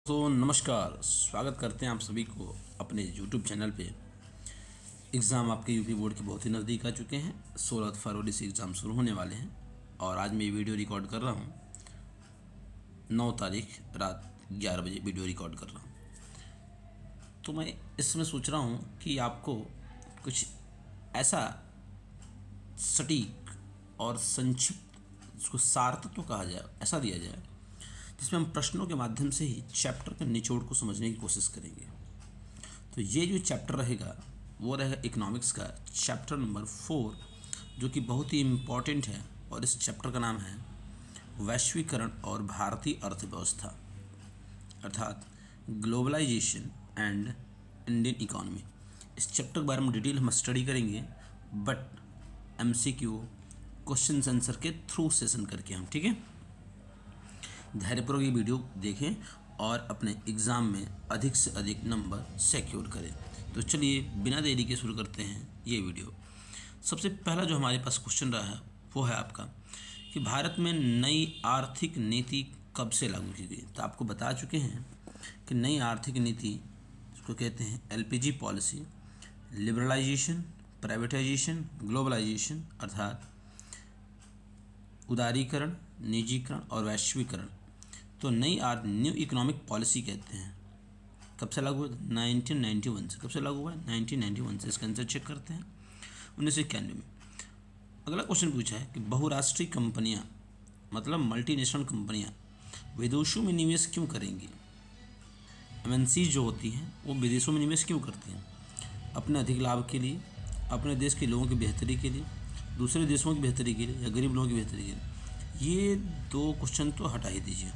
नमस्कार, स्वागत करते हैं आप सभी को अपने यूट्यूब चैनल पे। एग्ज़ाम आपके यूपी बोर्ड के बहुत ही नज़दीक आ चुके हैं। 16 फरवरी से एग्ज़ाम शुरू होने वाले हैं और आज मैं ये वीडियो रिकॉर्ड कर रहा हूँ 9 तारीख रात 11 बजे वीडियो रिकॉर्ड कर रहा हूँ। तो मैं इसमें सोच रहा हूँ कि आपको कुछ ऐसा सटीक और संक्षिप्त, जिसको सार तत्व कहा जाए, ऐसा दिया जाए जिसमें हम प्रश्नों के माध्यम से ही चैप्टर के निचोड़ को समझने की कोशिश करेंगे। तो ये जो चैप्टर रहेगा वो रहेगा इकोनॉमिक्स का चैप्टर नंबर 4, जो कि बहुत ही इम्पॉर्टेंट है। और इस चैप्टर का नाम है वैश्वीकरण और भारतीय अर्थव्यवस्था, अर्थात ग्लोबलाइजेशन एंड इंडियन इकोनॉमी। इस चैप्टर के बारे में डिटेल हम स्टडी करेंगे, बट MCQ क्वेश्चन आंसर के थ्रू सेशन करके हम, ठीक है। धैर्यपूर्वक ये वीडियो देखें और अपने एग्ज़ाम में अधिक से अधिक नंबर सिक्योर करें। तो चलिए बिना देरी के शुरू करते हैं ये वीडियो। सबसे पहला जो हमारे पास क्वेश्चन रहा है वो है आपका कि भारत में नई आर्थिक नीति कब से लागू की गई। तो आपको बता चुके हैं कि नई आर्थिक नीति इसको कहते हैं LPG policy, liberalisation, privatisation, globalisation, अर्थात उदारीकरण, निजीकरण और वैश्वीकरण। तो न्यू इकोनॉमिक पॉलिसी कहते हैं। कब से लागू हुआ? 1991 से। कब से लागू हुआ है? 1991 से। इसका आंसर चेक करते हैं 1991 में। अगला क्वेश्चन पूछा है कि बहुराष्ट्रीय कंपनियां, मतलब मल्टीनेशनल कंपनियां, विदेशों में निवेश क्यों करेंगी। MNC जो होती हैं वो विदेशों में निवेश क्यों करती हैं? अपने अधिक लाभ के लिए, अपने देश के लोगों की बेहतरी के लिए, दूसरे देशों की बेहतरी के लिए, या गरीब लोगों की बेहतरी के लिए। ये दो क्वेश्चन तो हटा ही दीजिए।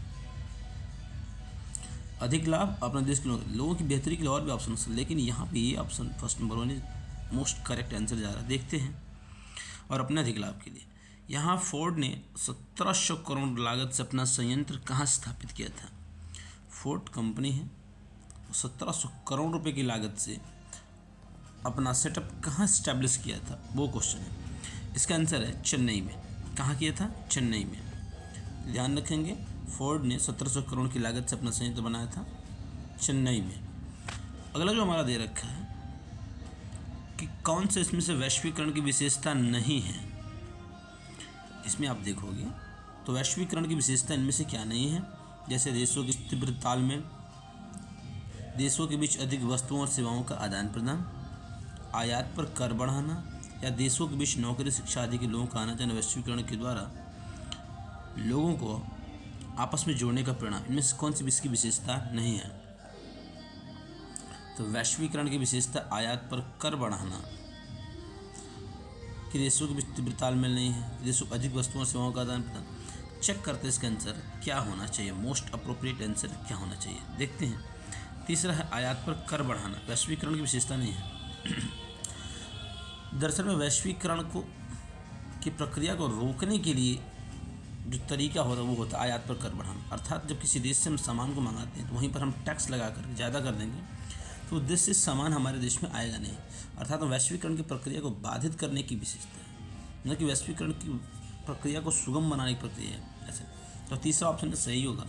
अधिक लाभ अपने देश के लोगों की बेहतरी के लिए और भी ऑप्शन, लेकिन यहाँ पे ये option first number 1 most correct answer जा रहा है। देखते हैं। और अपने अधिक लाभ के लिए यहाँ फोर्ड ने 1700 करोड़ लागत से अपना संयंत्र कहाँ स्थापित किया था। फोर्ड कंपनी है, 1700 करोड़ रुपए की लागत से अपना सेटअप कहाँ स्टैब्लिश किया था, वो क्वेश्चन है। इसका आंसर है चेन्नई में। कहाँ किया था? चेन्नई में। ध्यान रखेंगे, फोर्ड ने 1700 करोड़ की लागत से अपना संयंत्र बनाया था चेन्नई में। अगला जो हमारा दे रखा है कि कौन से इसमें से वैश्वीकरण की विशेषता नहीं है। इसमें आप देखोगे तो वैश्वीकरण की विशेषता इनमें से क्या नहीं है, जैसे देशों की तीव्र तालमेल, देशों के बीच अधिक वस्तुओं और सेवाओं का आदान प्रदान, आयात पर कर बढ़ाना, या देशों के बीच नौकरी, शिक्षा आदि के लोगों का आना जाना। वैश्वीकरण के द्वारा लोगों को आपस में जोड़ने का परिणाम। इनमें से कौन सी इसकी विशेषता नहीं है? तो वैश्वीकरण की विशेषता आयात पर कर बढ़ाना, कि देशों के बीच तीव्र तालमेल नहीं है, कि देशों को अधिक वस्तुओं और सेवाओं का आदान प्रदान। चेक करते हैं इसका आंसर क्या होना चाहिए, मोस्ट अप्रोप्रिएट आंसर क्या होना चाहिए। देखते हैं। तीसरा है आयात पर कर बढ़ाना, वैश्वीकरण की विशेषता नहीं है। दरअसल में वैश्वीकरण की प्रक्रिया को रोकने के लिए जो तरीका होता है वो होता है आयात पर कर बढ़ाना। अर्थात जब किसी देश से हम सामान को मंगाते हैं तो वहीं पर हम टैक्स लगा कर ज़्यादा कर देंगे तो देश से सामान हमारे देश में आएगा नहीं। अर्थात वैश्वीकरण की प्रक्रिया को बाधित करने की विशेषता है, न कि वैश्वीकरण की प्रक्रिया को सुगम बनाने की प्रक्रिया है ऐसे। तो तीसरा ऑप्शन सही होगा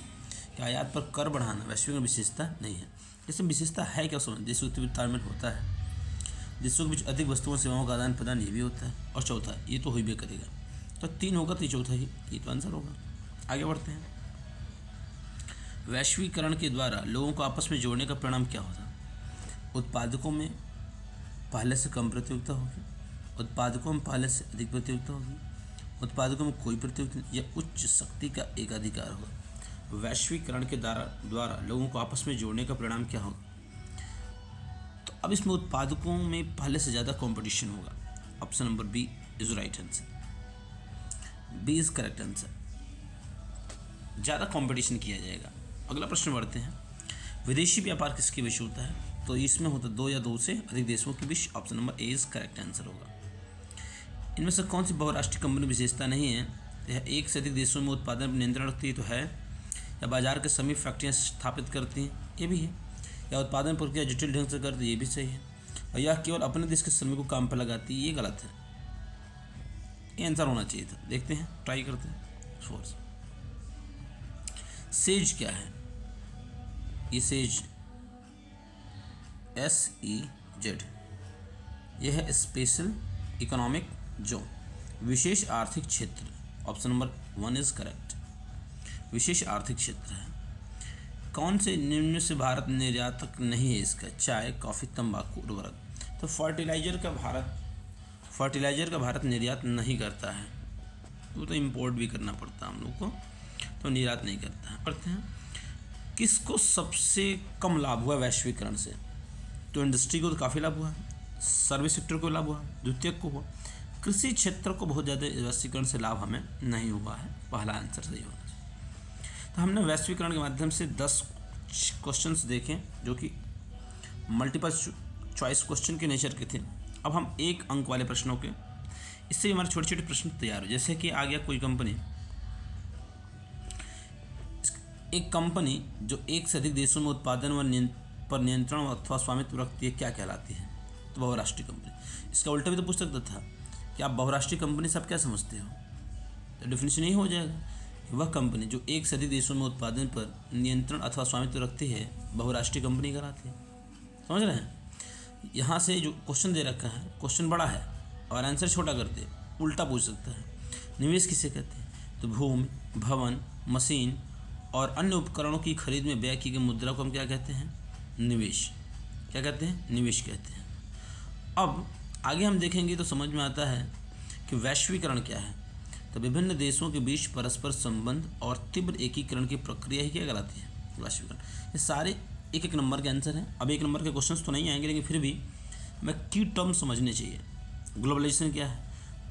कि आयात पर कर बढ़ाना वैश्वीकरण विशेषता नहीं है। इसमें विशेषता है क्या समझ, देशों के तीव्र तालमेल होता है, देशों के बीच अधिक वस्तुओं और सेवाओं का आदान प्रदान, ये भी होता है, और चौथा ये तो हो भी करेगा। तो 3 होगा तो चौथा ही ये तो आंसर होगा। आगे बढ़ते हैं। वैश्वीकरण के द्वारा लोगों को आपस में जोड़ने का परिणाम क्या होता है? उत्पादकों में पहले से कम प्रतियोगिता होगी, उत्पादकों में पहले से अधिक प्रतियोगिता होगी, उत्पादकों में कोई प्रतियोगिता या उच्च शक्ति का एकाधिकार होगा। वैश्वीकरण के द्वारा लोगों को आपस में जोड़ने का परिणाम क्या होगा? तो अब इसमें उत्पादकों में पहले से ज़्यादा कंपटीशन होगा। Option number B is right answer. B is correct answer. ज़्यादा कंपटीशन किया जाएगा। अगला प्रश्न बढ़ते हैं। विदेशी व्यापार किसके बीच होता है? तो इसमें होता है 2 या 2 से अधिक देशों के बीच। Option number A is correct answer होगा। इनमें से कौन सी बहुराष्ट्रीय कंपनी विशेषता नहीं है? यह एक से अधिक देशों में उत्पादन पर नियंत्रण रखती है तो है, या बाजार के समीप फैक्ट्रियाँ स्थापित करती हैं, ये भी है, या उत्पादन प्रक्रिया जटिल ढंग से करती है, ये भी सही है, और यह केवल अपने देश के श्रमिकों को काम पर लगाती है, ये गलत है। ये आंसर होना चाहिए था। देखते हैं, ट्राई करते हैं। फोर्स सेज क्या है? ECZ, SEZ, यह है स्पेशल इकोनॉमिक जोन, विशेष आर्थिक क्षेत्र। ऑप्शन नंबर 1 इज करेक्ट, विशेष आर्थिक क्षेत्र है। कौन से निम्न से भारत निर्यातक नहीं है इसका? चाय, कॉफ़ी, तंबाकू, उर्वरक। तो फर्टिलाइज़र का भारत निर्यात नहीं करता है, वो तो इंपोर्ट भी करना पड़ता है हम लोग को, तो निर्यात नहीं करता है। पढ़ते हैं किसको सबसे कम लाभ हुआ वैश्वीकरण से? तो इंडस्ट्री को तो काफ़ी लाभ हुआ है, सर्विस सेक्टर को लाभ हुआ, द्वितीयक को हुआ, कृषि क्षेत्र को बहुत ज़्यादा वैश्वीकरण से लाभ हमें नहीं हुआ है। पहला आंसर सही होगा। तो हमने वैश्वीकरण के माध्यम से 10 क्वेश्चंस देखे जो कि मल्टीपल चॉइस क्वेश्चन के नेचर के थे। अब हम 1 अंक वाले प्रश्नों के, इससे भी हमारे छोटे छोटे प्रश्न तैयार हो। जैसे कि आ गया कोई कंपनी, एक कंपनी जो एक से अधिक देशों में उत्पादन पर नियंत्रण अथवा स्वामित्व रखती है, क्या कहलाती है? तो बहुराष्ट्रीय कंपनी। इसका उल्टा भी तो पूछ सकता था कि आप बहुराष्ट्रीय कंपनी से आप क्या समझते हो, तो डेफिनेशन यही हो जाएगा कि वह कंपनी जो एक से अधिक देशों में उत्पादन पर नियंत्रण अथवा स्वामित्व रखती है बहुराष्ट्रीय कंपनी कहलाती है। समझ रहे हैं? यहाँ से जो क्वेश्चन दे रखा है, क्वेश्चन बड़ा है और आंसर छोटा कर दे, उल्टा पूछ सकता है। निवेश किसे कहते हैं? तो भूमि, भवन, मशीन और अन्य उपकरणों की खरीद में व्यय की गई मुद्रा को हम क्या कहते हैं? निवेश। क्या कहते हैं? निवेश कहते हैं। अब आगे हम देखेंगे तो समझ में आता है कि वैश्वीकरण क्या है। तो विभिन्न देशों के बीच परस्पर संबंध और तीव्र एकीकरण की प्रक्रिया ही क्या कहलाती है? वैश्वीकरण। ये सारे 1-1 नंबर के आंसर हैं। अब 1 नंबर के क्वेश्चंस तो नहीं आएंगे, लेकिन फिर भी हमें की टर्म समझने चाहिए। ग्लोबलाइजेशन क्या है?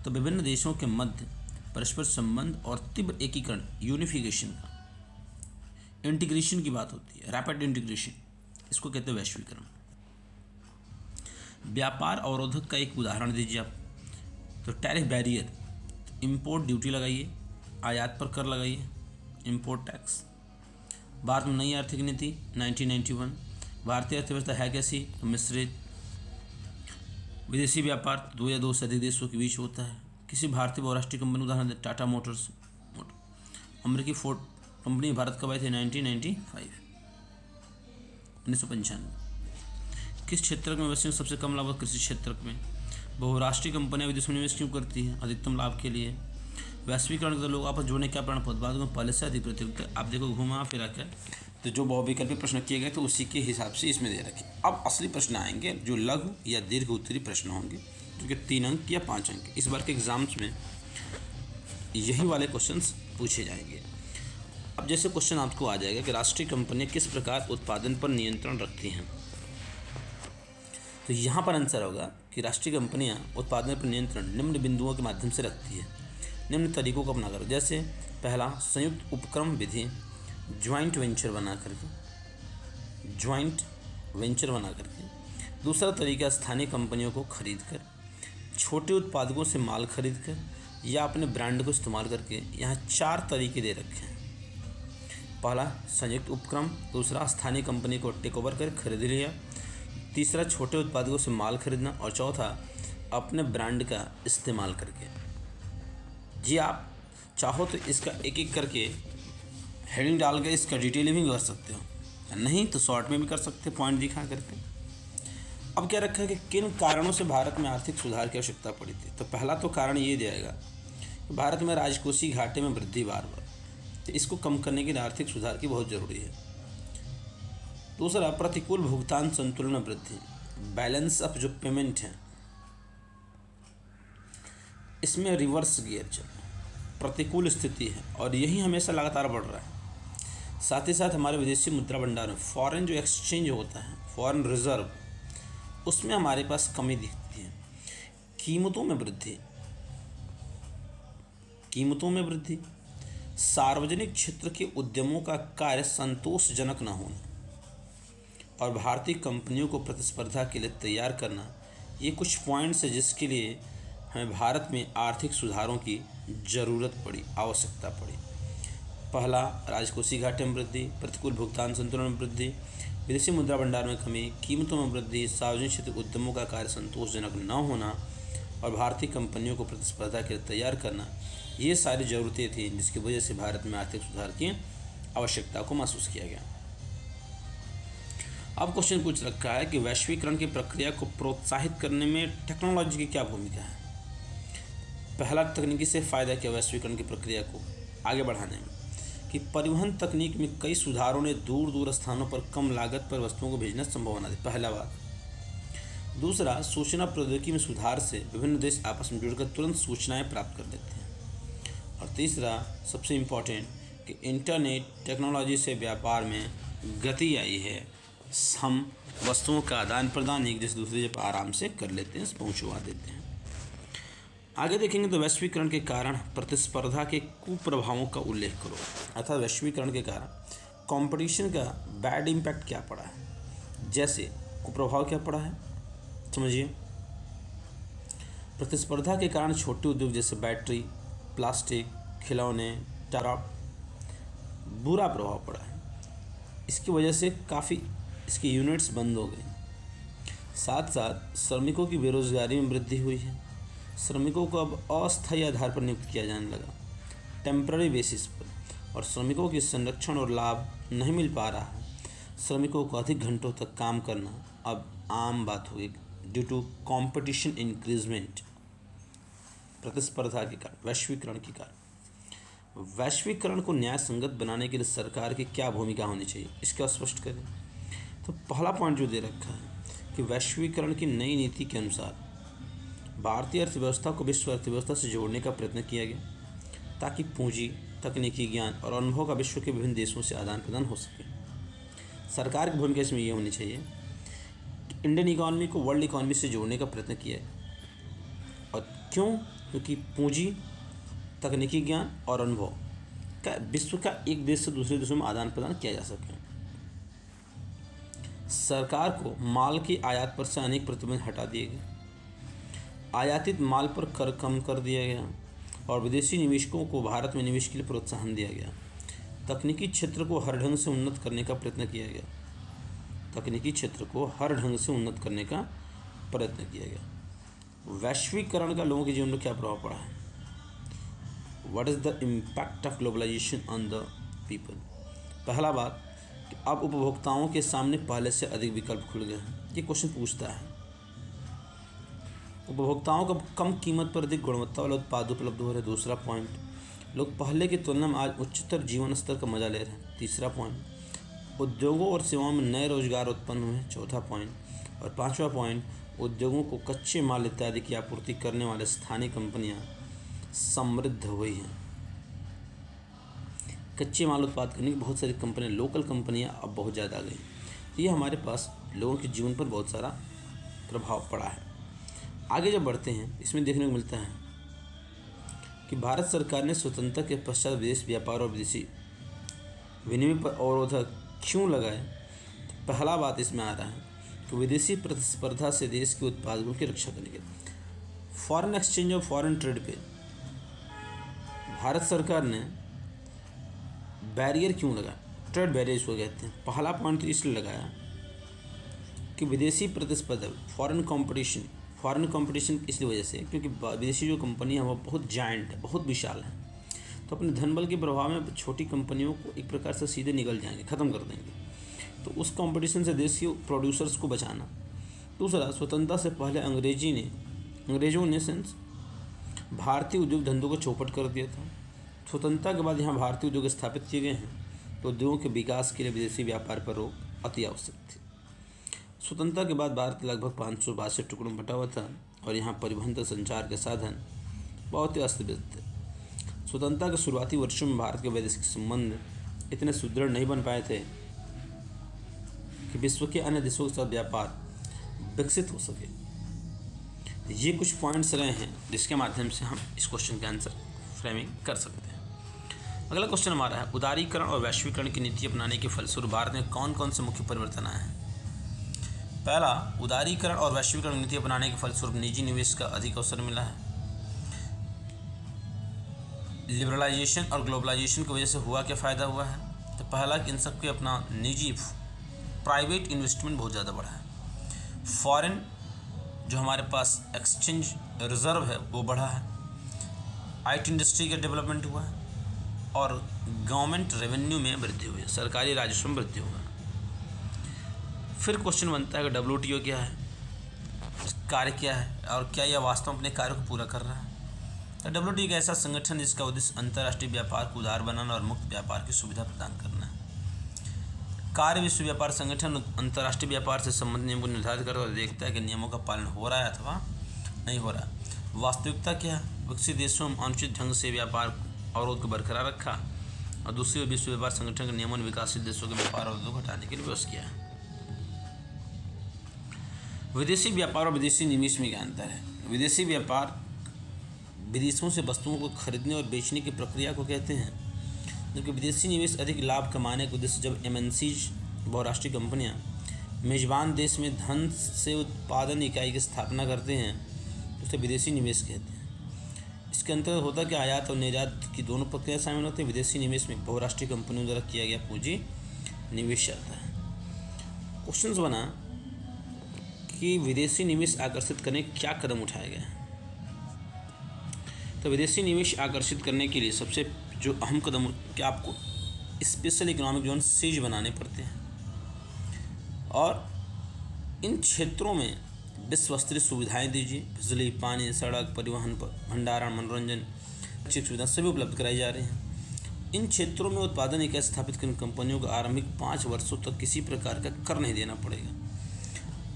तो विभिन्न देशों के मध्य परस्पर संबंध और तीव्र एकीकरण, यूनिफिकेशन का, इंटीग्रेशन की बात होती है, रैपिड इंटीग्रेशन, इसको कहते हैं वैश्वीकरण। व्यापार अवरोधक का एक उदाहरण दीजिए आप। तो टैरिफ बैरियर, इंपोर्ट ड्यूटी लगाइए, आयात पर कर लगाइए, इंपोर्ट टैक्स। भारत में नई आर्थिक नीति 1991। भारतीय अर्थव्यवस्था है कैसी? तो मिश्रित। विदेशी व्यापार 2 या 2 से अधिक देशों के बीच होता है। किसी भारतीय बहुराष्ट्रीय कंपनी उदाहरण दे, टाटा मोटर्स। अमेरिकी फोर्ड कंपनी भारत कब आई थी? 1995। किस क्षेत्र में निवेश सबसे कम लाभ? कृषि क्षेत्र में। बहुराष्ट्रीय कंपनियां विदेश में निवेश क्यों करती हैं? अधिकतम लाभ के लिए। वैश्वीकरण के लोग आपस जोड़ने क्या प्रण पद में पहले से अधिक प्रतियोगिता। आप देखो घुमा फिरा कर, तो जो बहुविकल्पी प्रश्न किए गए तो उसी के हिसाब से इसमें दे रखे। अब असली प्रश्न आएंगे जो लघु या दीर्घ उत्तरी प्रश्न होंगे, जो कि 3 अंक या 5 अंक। इस बार के एग्जाम्स में यही वाले क्वेश्चन पूछे जाएंगे। अब जैसे क्वेश्चन आपको आ जाएगा कि राष्ट्रीय कंपनियां किस प्रकार उत्पादन पर नियंत्रण रखती हैं, तो यहाँ पर आंसर होगा कि राष्ट्रीय कंपनियां उत्पादन पर नियंत्रण निम्न बिंदुओं के माध्यम से रखती है, निम्न तरीकों को अपनाकर। जैसे पहला, संयुक्त उपक्रम विधि, ज्वाइंट वेंचर बना करके। दूसरा तरीका, स्थानीय कंपनियों को खरीद कर, छोटे उत्पादकों से माल खरीद कर या अपने ब्रांड को इस्तेमाल करके। यहाँ 4 तरीके दे रखे हैं। पहला, संयुक्त उपक्रम। दूसरा, स्थानीय कंपनी को टेक ओवर कर खरीद लिया। तीसरा, छोटे उत्पादकों से माल खरीदना। और चौथा, अपने ब्रांड का इस्तेमाल करके। जी आप चाहो तो इसका एक एक करके हेडिंग डाल के इसका डिटेलिंग भी कर सकते हो, नहीं तो शॉर्ट में भी कर सकते, पॉइंट दिखा करके। अब क्या रखा है कि किन कारणों से भारत में आर्थिक सुधार की आवश्यकता पड़ी थी। तो पहला तो कारण ये दिया कि भारत में राजकोषीय घाटे में वृद्धि बार, तो इसको कम करने के लिए आर्थिक सुधार की बहुत ज़रूरी है। दूसरा, प्रतिकूल भुगतान संतुलन में वृद्धि, बैलेंस ऑफ जो पेमेंट है इसमें रिवर्स गियर चल, प्रतिकूल स्थिति है और यही हमेशा लगातार बढ़ रहा है। साथ ही साथ हमारे विदेशी मुद्रा भंडार में फॉरेन जो एक्सचेंज होता है, फॉरेन रिजर्व, उसमें हमारे पास कमी दिखती है। कीमतों में वृद्धि, सार्वजनिक क्षेत्र के उद्यमों का कार्य संतोषजनक न होना और भारतीय कंपनियों को प्रतिस्पर्धा के लिए तैयार करना, ये कुछ पॉइंट्स है जिसके लिए हमें भारत में आर्थिक सुधारों की ज़रूरत पड़ी, आवश्यकता पड़ी। पहला, राजकोषीय घाटे में वृद्धि, प्रतिकूल भुगतान संतुलन में वृद्धि, विदेशी मुद्रा भंडार में कमी, कीमतों में वृद्धि, सार्वजनिक क्षेत्र के उद्यमों का कार्य संतोषजनक न होना और भारतीय कंपनियों को प्रतिस्पर्धा के लिए तैयार करना, ये सारी ज़रूरतें थीं जिसकी वजह से भारत में आर्थिक सुधार की आवश्यकता को महसूस किया गया। अब क्वेश्चन पूछ रखा है कि वैश्वीकरण की प्रक्रिया को प्रोत्साहित करने में टेक्नोलॉजी की क्या भूमिका है। पहला, तकनीकी से फ़ायदा क्या वैश्वीकरण की प्रक्रिया को आगे बढ़ाने में, कि परिवहन तकनीक में कई सुधारों ने दूर दूर स्थानों पर कम लागत पर वस्तुओं को भेजना संभव बना दिया, पहला बात। दूसरा, सूचना प्रौद्योगिकी में सुधार से विभिन्न देश आपस में जुड़कर तुरंत सूचनाएं प्राप्त कर लेते हैं। और तीसरा, सबसे इम्पोर्टेंट, कि इंटरनेट टेक्नोलॉजी से व्यापार में गति आई है। हम वस्तुओं का आदान प्रदान एक दूसरे पर आराम से कर लेते हैं, पहुँचवा देते हैं। आगे देखेंगे तो वैश्वीकरण के कारण प्रतिस्पर्धा के कुप्रभावों का उल्लेख करो, अर्थात वैश्वीकरण के कारण कंपटीशन का बैड इम्पैक्ट क्या पड़ा है। जैसे कुप्रभाव क्या पड़ा है समझिए। प्रतिस्पर्धा के कारण छोटे उद्योग जैसे बैटरी, प्लास्टिक, खिलौने, टारा बुरा प्रभाव पड़ा है। इसकी वजह से काफ़ी इसकी यूनिट्स बंद हो गई। साथ साथ श्रमिकों की बेरोजगारी में वृद्धि हुई है। श्रमिकों को अब अस्थायी आधार पर नियुक्त किया जाने लगा, टेम्पररी बेसिस पर, और श्रमिकों की संरक्षण और लाभ नहीं मिल पा रहा है। श्रमिकों को अधिक घंटों तक काम करना अब आम बात हुई ड्यू टू कंपटीशन इंक्रीजमेंट, प्रतिस्पर्धा के कारण, वैश्वीकरण के कारण। वैश्वीकरण को न्याय संगत बनाने के लिए सरकार की क्या भूमिका होनी चाहिए, इसका स्पष्ट करें। तो पहला पॉइंट जो दे रखा है कि वैश्वीकरण की नई नीति के अनुसार भारतीय अर्थव्यवस्था को विश्व अर्थव्यवस्था से जोड़ने का प्रयत्न किया गया, ताकि पूंजी, तकनीकी ज्ञान और अनुभव का विश्व के विभिन्न देशों से आदान प्रदान हो सके। सरकार की भूमिका इसमें ये होनी चाहिए कि इंडियन इकॉनमी को वर्ल्ड इकॉनमी से जोड़ने का प्रयत्न किया है। और क्यों? क्योंकि पूंजी, तकनीकी ज्ञान और अनुभव का विश्व का एक देश से दूसरे देशों में आदान प्रदान किया जा सके। सरकार को माल की आयात पर से अनेक प्रतिबंध हटा दिए गए, आयातित माल पर कर कम कर दिया गया और विदेशी निवेशकों को भारत में निवेश के लिए प्रोत्साहन दिया गया। तकनीकी क्षेत्र को हर ढंग से उन्नत करने का प्रयत्न किया गया, तकनीकी क्षेत्र को हर ढंग से उन्नत करने का प्रयत्न किया गया। वैश्वीकरण का लोगों के जीवन में क्या प्रभाव पड़ा है? What is the impact of globalisation on the people? पहला बात कि अब उपभोक्ताओं के सामने पहले से अधिक विकल्प खुल गए हैं। ये क्वेश्चन पूछता है। उपभोक्ताओं को कम कीमत पर अधिक गुणवत्ता वाला उत्पाद उपलब्ध हो रहे। दूसरा पॉइंट, लोग पहले की तुलना में आज उच्चतर जीवन स्तर का मजा ले रहे हैं। तीसरा पॉइंट, उद्योगों और सेवाओं में नए रोजगार उत्पन्न हुए। चौथा पॉइंट, और पांचवा पॉइंट, उद्योगों को कच्चे माल इत्यादि की आपूर्ति करने वाले स्थानीय कंपनियां समृद्ध हुई हैं। कच्चे माल उत्पाद करने की बहुत सारी कंपनियां, लोकल कंपनियां अब बहुत ज़्यादा आ गई। ये हमारे पास लोगों के जीवन पर बहुत सारा प्रभाव पड़ा है। आगे जब बढ़ते हैं, इसमें देखने को मिलता है कि भारत सरकार ने स्वतंत्रता के पश्चात विदेश व्यापार और विदेशी विनिमय पर अवरोध क्यों लगाए? तो पहला बात इसमें आ रहा है कि विदेशी प्रतिस्पर्धा से देश के उत्पादों की रक्षा करने के लिए फॉरेन एक्सचेंज और फॉरेन ट्रेड पे भारत सरकार ने बैरियर क्यों लगाया? ट्रेड बैरियर इसको कहते हैं। पहला पॉइंट तो इसलिए लगाया कि विदेशी प्रतिस्पर्धा, फॉरेन कंपटीशन इसलिए वजह से क्योंकि विदेशी जो कंपनी है वो बहुत जायंट है, बहुत विशाल है, तो अपने धनबल के प्रभाव में छोटी कंपनियों को एक प्रकार से सीधे निकल जाएंगे, ख़त्म कर देंगे। तो उस कंपटीशन से देश के प्रोड्यूसर्स को बचाना। दूसरा, स्वतंत्रता से पहले अंग्रेज़ों ने सेंस भारतीय उद्योग धंधों को चौपट कर दिया था। स्वतंत्रता के बाद यहाँ भारतीय उद्योग स्थापित किए गए हैं, तो उद्योगों के विकास के लिए विदेशी व्यापार पर रोक अति आवश्यक थी। स्वतंत्रता के बाद भारत लगभग 562 टुकड़ों में बटा हुआ था और यहाँ परिवहन तथा संचार के साधन बहुत ही अस्त व्यस्त थे। स्वतंत्रता के शुरुआती वर्षों में भारत के वैदेशिक संबंध इतने सुदृढ़ नहीं बन पाए थे कि विश्व के अन्य देशों के साथ व्यापार विकसित हो सके। ये कुछ पॉइंट्स रहे हैं जिसके माध्यम से हम इस क्वेश्चन के आंसर फ्रेमिंग कर सकते हैं। अगला क्वेश्चन हमारा है, उदारीकरण और वैश्वीकरण की नीति अपनाने के फलस्वरूप भारत में कौन कौन से मुख्य परिवर्तन आए हैं? पहला, उदारीकरण और वैश्वीकरण नीति अपनाने के फलस्वरूप निजी निवेश का अधिक अवसर मिला है। लिबरलाइजेशन और ग्लोबलाइजेशन की वजह से हुआ क्या फ़ायदा हुआ है? तो पहला कि इन सबके अपना निजी प्राइवेट इन्वेस्टमेंट बहुत ज़्यादा बढ़ा है। फॉरेन जो हमारे पास एक्सचेंज रिजर्व है वो बढ़ा है। आईटी इंडस्ट्री का डेवलपमेंट हुआ है और गवर्नमेंट रेवेन्यू में वृद्धि हुई है, सरकारी राजस्व में वृद्धि हुआ है। फिर क्वेश्चन बनता है कि WTO क्या है, कार्य क्या है और क्या यह वास्तव में अपने कार्य को पूरा कर रहा है। तो WTO एक ऐसा संगठन जिसका उद्देश्य अंतर्राष्ट्रीय व्यापार को उदार बनाना और मुक्त व्यापार की सुविधा प्रदान करना है। कार्य विश्व व्यापार संगठन अंतर्राष्ट्रीय व्यापार से संबंधित नियमों को निर्धारित करता है और देखता है कि नियमों का पालन हो रहा है अथवा नहीं हो रहा है। वास्तविकता क्या है, विकसित देशों में अनुचित ढंग से व्यापार अवरोध को बरकरार रखा और दूसरी ओर विश्व व्यापार संगठन के नियमों ने विकासशील देशों के व्यापार अवरोधों को हटाने के लिए व्यवस्था किया है। विदेशी व्यापार और विदेशी निवेश में क्या अंतर है। विदेशी व्यापार विदेशों से वस्तुओं को खरीदने और बेचने की प्रक्रिया को कहते हैं, जबकि विदेशी निवेश अधिक लाभ कमाने के उद्देश्य जब MNCs बहुराष्ट्रीय कंपनियां मेजबान देश में धन से उत्पादन इकाई की स्थापना करते हैं तो उसे विदेशी निवेश कहते हैं। इसके अंतर्गत होता कि आयात और निर्यात की दोनों प्रक्रिया शामिल होती है। विदेशी निवेश में बहुराष्ट्रीय कंपनियों द्वारा किया गया पूंजी निवेश आता है। क्वेश्चन बना कि विदेशी निवेश आकर्षित करने के क्या कदम उठाए गए हैं। तो विदेशी निवेश आकर्षित करने के लिए सबसे जो अहम कदम कि आपको स्पेशल इकोनॉमिक जोन सीज बनाने पड़ते हैं और इन क्षेत्रों में विश्व स्तरीय सुविधाएं दीजिए। बिजली, पानी, सड़क, परिवहन, भंडारण, मनोरंजन, शैक्षिक सुविधा सभी उपलब्ध कराई जा रही हैं। इन क्षेत्रों में उत्पादन इकाई स्थापित करने कंपनियों को आरंभिक 5 वर्षों तक किसी प्रकार का कर नहीं देना पड़ेगा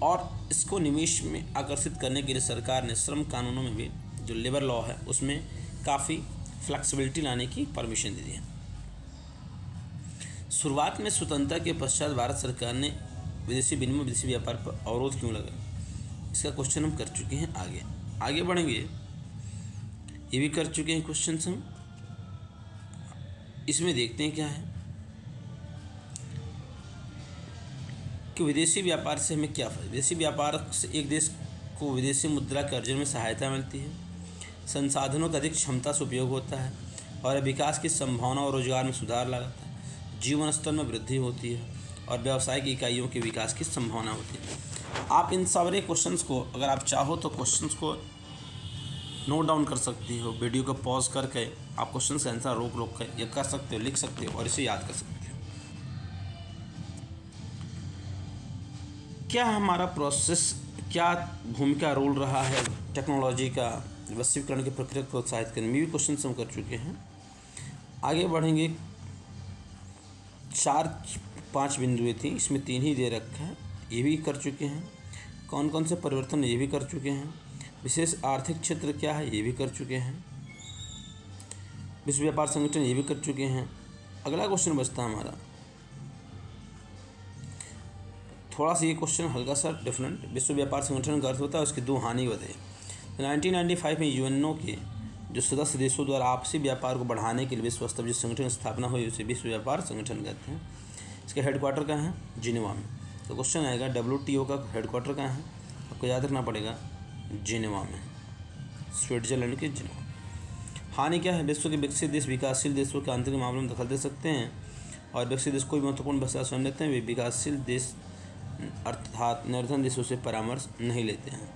और इसको निवेश में आकर्षित करने के लिए सरकार ने श्रम कानूनों में भी जो लेबर लॉ है उसमें काफ़ी फ्लेक्सिबिलिटी लाने की परमिशन दे दी है। शुरुआत में स्वतंत्रता के पश्चात भारत सरकार ने विदेशी विनिमय, विदेशी व्यापार पर अवरोध क्यों लगा, इसका क्वेश्चन हम कर चुके हैं। आगे बढ़ेंगे, ये भी कर चुके हैं क्वेश्चन हम। इसमें देखते हैं क्या है कि विदेशी व्यापार से हमें क्या फायदा। विदेशी व्यापार से एक देश को विदेशी मुद्रा के अर्जन में सहायता मिलती है, संसाधनों का अधिक क्षमता से उपयोग होता है और विकास की संभावना और रोजगार में सुधार लाता है, जीवन स्तर में वृद्धि होती है और व्यावसायिक इकाइयों के विकास की संभावना होती है। आप इन सारे क्वेश्चंस को अगर आप चाहो तो क्वेश्चंस को नोट डाउन कर सकती हो, वीडियो को पॉज करके आप क्वेश्चन का आंसर रोक कर ये कर सकते हो, लिख सकते हो और इसे याद कर सकते हो। क्या हमारा प्रोसेस, क्या भूमिका रोल रहा है टेक्नोलॉजी का वैश्वीकरण की प्रक्रिया को प्रोत्साहित करने में, भी क्वेश्चन हम कर चुके हैं। आगे बढ़ेंगे, 4-5 बिंदुएं थी, इसमें 3 ही दे रखा है, ये भी कर चुके हैं। कौन कौन से परिवर्तन, ये भी कर चुके हैं। विशेष आर्थिक क्षेत्र क्या है, ये भी कर चुके हैं। विश्व व्यापार संगठन, ये भी कर चुके हैं। अगला क्वेश्चन बचता है हमारा, थोड़ा सा ये क्वेश्चन हल्का सा डिफरेंट। विश्व व्यापार संगठन का अर्थ होता है उसकी 2 हानि बताइए। 1995 में यूएनओ के जो सदस्य देशों द्वारा आपसी व्यापार को बढ़ाने के लिए विश्व स्तरीय संगठन की स्थापना हुई उसे विश्व व्यापार संगठन कहते हैं। इसके हेडक्वार्टर कहाँ है, जिनेवा में। तो क्वेश्चन आएगा WTO का हेडक्वार्टर कहाँ है, आपको याद रखना पड़ेगा जिनेवा में, स्विट्जरलैंड के जिनेवा। हानि क्या है, विश्व के विकसित देश विकासशील देशों के आंतरिक मामलों में दखल दे सकते हैं और विकसित देश कोई महत्वपूर्ण फैसला स्वयं लेते हैं। वे विकासशील देश अर्थात निर्धन देशों से परामर्श नहीं लेते हैं।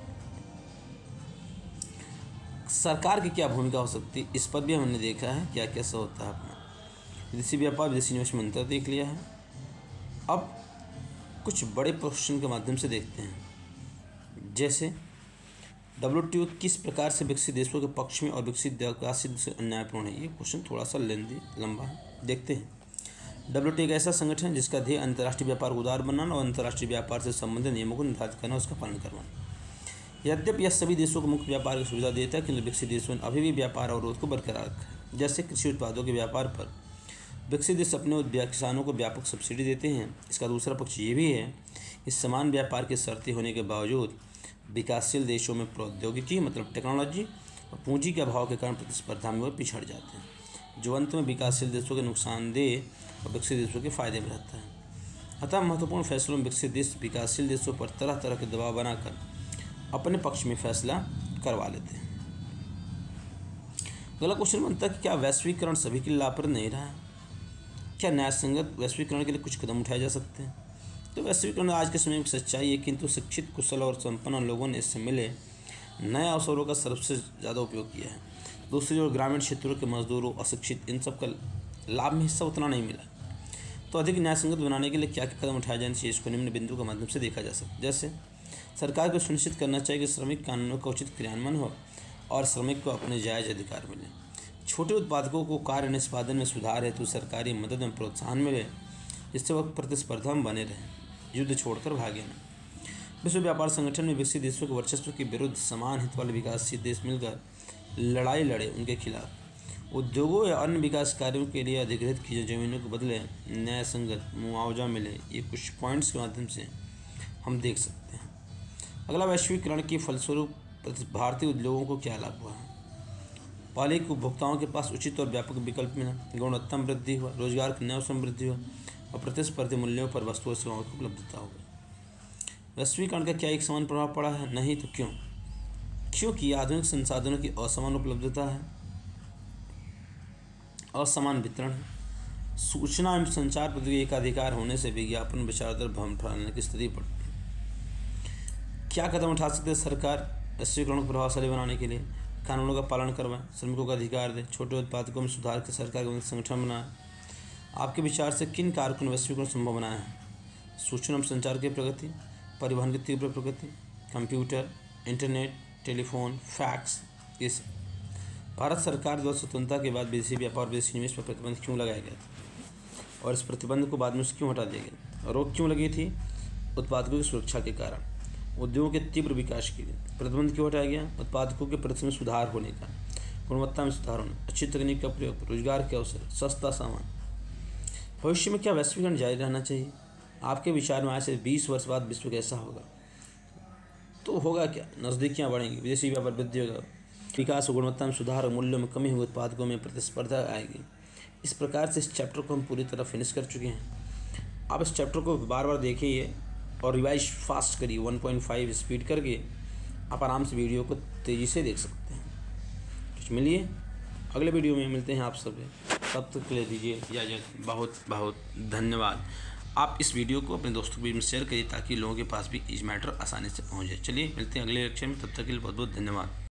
सरकार की क्या भूमिका हो सकती है, इस पर भी हमने देखा है क्या कैसा होता है अपना। विदेशी व्यापार, विदेशी निवेश में अंतर देख लिया है। अब कुछ बड़े क्वेश्चन के माध्यम से देखते हैं, जैसे WTO किस प्रकार से विकसित देशों के पक्ष में और विकसित विकासशील से अन्यायपूर्ण है। ये क्वेश्चन थोड़ा सा लंबा है, देखते हैं। WTO एक ऐसा संगठन है जिसका ध्येय अंतर्राष्ट्रीय व्यापार को उदार बनाना और अंतर्राष्ट्रीय व्यापार से संबंधित नियमों को निर्धारित करना और उसका पालन करवाना। यद्यपि यह सभी देशों को मुक्त व्यापार की सुविधा देता है, किंतु विकसित देशों ने अभी भी व्यापार अवरोध को बरकरार रखा है। जैसे कृषि उत्पादों के व्यापार पर विकसित देश अपने किसानों को व्यापक सब्सिडी देते हैं। इसका दूसरा पक्ष ये भी है कि समान व्यापार की शर्तें होने के बावजूद विकासशील देशों में प्रौद्योगिकी मतलब टेक्नोलॉजी और पूंजी के अभाव के कारण प्रतिस्पर्धा में वो पिछड़ जाते हैं, जो अंत में विकासशील देशों के नुकसानदेह और विकसित देशों के फायदे में रहता है। अतः महत्वपूर्ण फैसलों में विकसित देश विकासशील देशों पर तरह तरह के दबाव बनाकर अपने पक्ष में फैसला करवा लेते हैं। अगला क्वेश्चन बनता है कि क्या वैश्वीकरण सभी के लिए लाभप्रद नहीं रहा है, क्या न्यायसंगत वैश्वीकरण के लिए कुछ कदम उठाए जा सकते हैं। तो वैश्वीकरण आज के समय में सच्चाई है, किंतु शिक्षित, कुशल और संपन्न लोगों ने इससे मिले नए अवसरों का सबसे ज़्यादा उपयोग किया है। दूसरी ओर ग्रामीण क्षेत्रों के मजदूरों, अशिक्षित, इन सब का लाभ में हिस्सा उतना नहीं मिला। तो अधिक न्यायसंगत बनाने के लिए क्या क्या कदम उठाए जाने चाहिए, इसको निम्न बिंदु के माध्यम से देखा जा सकता है। जैसे सरकार को सुनिश्चित करना चाहिए कि श्रमिक कानूनों का उचित क्रियान्वयन हो और श्रमिक को अपने जायज़ अधिकार मिले। छोटे उत्पादकों को कार्य निष्पादन में सुधार हेतु सरकारी मदद में प्रोत्साहन मिले, जिससे वह प्रतिस्पर्धा में बने रहें, युद्ध छोड़कर भागे न। विश्व व्यापार संगठन में विकसित देशों के वर्चस्व के विरुद्ध समान हित वाले विकासशील देश मिलकर लड़ाई लड़े उनके खिलाफ। उद्योगों या अन्य विकास कार्यों के लिए अधिग्रहित की जमीनों के बदले न्याय संगत मुआवजा मिले, ये कुछ पॉइंट्स के माध्यम से हम देख सकते हैं। अगला, वैश्वीकरण के फलस्वरूप भारतीय उद्योगों को क्या लाभ हुआ है। पहले उपभोक्ताओं के पास उचित और व्यापक विकल्प मिला, गुणवत्ता में वृद्धि हुआ, रोजगार के नए अवसर में वृद्धि हुआ और प्रतिस्पर्धी मूल्यों पर वस्तु और सेवाओं की उपलब्धता हो गई। वैश्वीकरण का क्या एक समान प्रभाव पड़ा है? नहीं, तो क्यों? क्योंकि आधुनिक संसाधनों की असमान उपलब्धता है, असमान वितरण है, सूचना एवं संचार प्रौद्योगिकी का अधिकार होने से विज्ञापन विचारधारा भ्रम फैलाने की स्थिति पड़ती है। क्या कदम उठा सकते हैं सरकार वैश्वीकरण को प्रभावशाली बनाने के लिए? कानूनों का पालन करवाएं, श्रमिकों का अधिकार दें, छोटे उत्पादकों में सुधार के सरकार के संगठन बनाएं। आपके विचार से किन कारकों ने वैश्वीकरण संभव बनाया है? सूचना एवं संचार की प्रगति, परिवहन की तीव्र प्रगति, कंप्यूटर, इंटरनेट, टेलीफोन, फैक्स, ये सब। भारत सरकार द्वारा स्वतंत्रता के बाद विदेशी व्यापार और विदेशी निवेश पर प्रतिबंध क्यों लगाया गया था और इस प्रतिबंध को बाद में क्यों हटा दिया गया? रोक क्यों लगी थी? उत्पादकों की सुरक्षा के कारण। उद्योगों के तीव्र विकास के लिए। प्रतिबंध क्यों हटाया गया? उत्पादकों के प्रति में सुधार होने का, गुणवत्ता में सुधार होना, अच्छी तकनीक का प्रयोग, रोजगार के अवसर, सस्ता सामान। भविष्य में क्या वैश्वीकरण जारी रहना चाहिए? आपके विचार में आज से 20 वर्ष बाद विश्व कैसा होगा? तो होगा क्या? नज़दीकियाँ बढ़ेंगी, विदेशी व्यापार वृद्धि होगा, विकास और गुणवत्ता में सुधार और मूल्यों में कमी हुई, उत्पादकों में प्रतिस्पर्धा आएगी। इस प्रकार से इस चैप्टर को हम पूरी तरह फिनिश कर चुके हैं। आप इस चैप्टर को बार बार देखिए और रिवाइज फास्ट करिए, 1.5 स्पीड करके आप आराम से वीडियो को तेज़ी से देख सकते हैं। तो मिलिए अगले वीडियो में, मिलते हैं आप सब। तब तक के लिए दीजिए इजाज़त। बहुत बहुत धन्यवाद। आप इस वीडियो को अपने दोस्तों के बीच में शेयर करिए ताकि लोगों के पास भी इस मैटर आसानी से पहुँच जाए। चलिए मिलते हैं अगले लेक्चर में, तब तक के लिए बहुत बहुत धन्यवाद।